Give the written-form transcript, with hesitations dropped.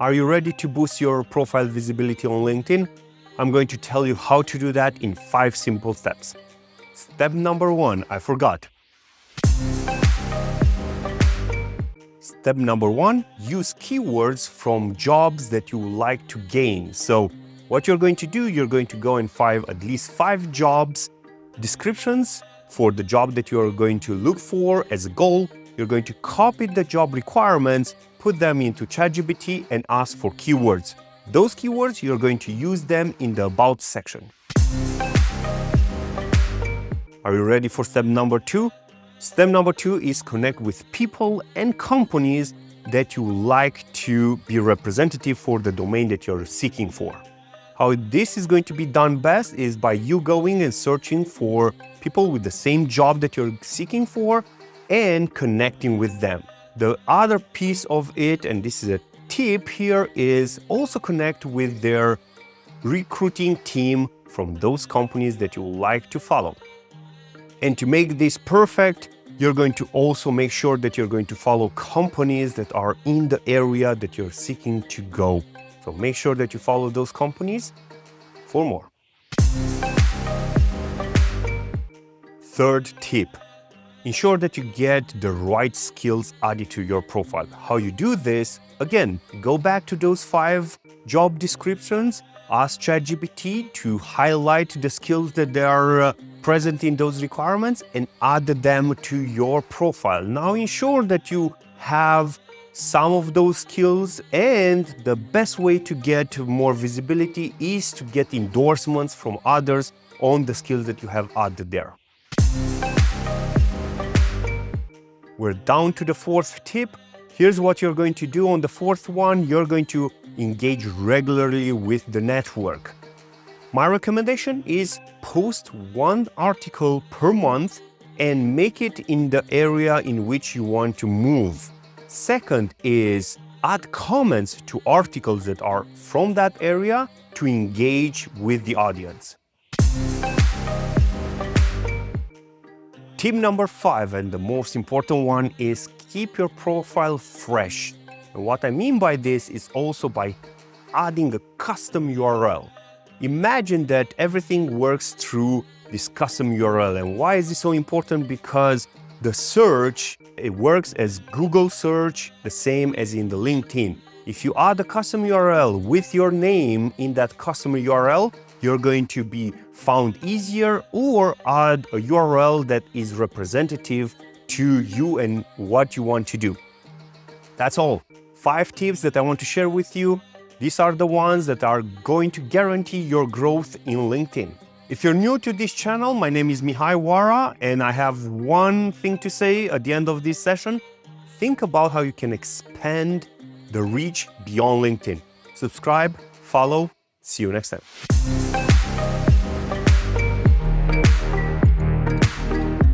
Are you ready to boost your profile visibility on LinkedIn? I'm going to tell you how to do that in 5 simple steps. Step number 1, I forgot. Step number 1, use keywords from jobs that you would like to gain. So what you're going to do, you're going to go and find at least 5 jobs descriptions for the job that you're going to look for as a goal. You're going to copy the job requirements, put them into ChatGPT and ask for keywords. Those keywords, you're going to use them in the About section. Are you ready for step number 2? Step number 2 is connect with people and companies that you would like to be representative for the domain that you're seeking for. How this is going to be done best is by you going and searching for people with the same job that you're seeking for and connecting with them. The other piece of it, and this is a tip here, is also connect with their recruiting team from those companies that you would like to follow. And to make this perfect, you're going to also make sure that you're going to follow companies that are in the area that you're seeking to go. So make sure that you follow those companies for more. Third tip, ensure that you get the right skills added to your profile. How you do this? Again, go back to those 5 job descriptions, ask ChatGPT to highlight the skills that they are present in those requirements and add them to your profile. Now ensure that you have some of those skills, and the best way to get more visibility is to get endorsements from others on the skills that you have added there. We're down to the 4th tip. Here's what you're going to do on the 4th one. You're going to engage regularly with the network. My recommendation is post 1 article per month and make it in the area in which you want to move. Second is add comments to articles that are from that area to engage with the audience. Tip number 5, and the most important one, is keep your profile fresh. And what I mean by this is also by adding a custom URL. Imagine that everything works through this custom URL. And why is this so important? Because the search, it works as Google search, the same as in the LinkedIn. If you add a custom URL with your name in that custom URL, you're going to be found easier, or add a URL that is representative to you and what you want to do. That's all. 5 tips that I want to share with you. These are the ones that are going to guarantee your growth in LinkedIn. If you're new to this channel, my name is Mihai Wara, and I have one thing to say at the end of this session. Think about how you can expand the reach beyond LinkedIn. Subscribe, follow, see you next time.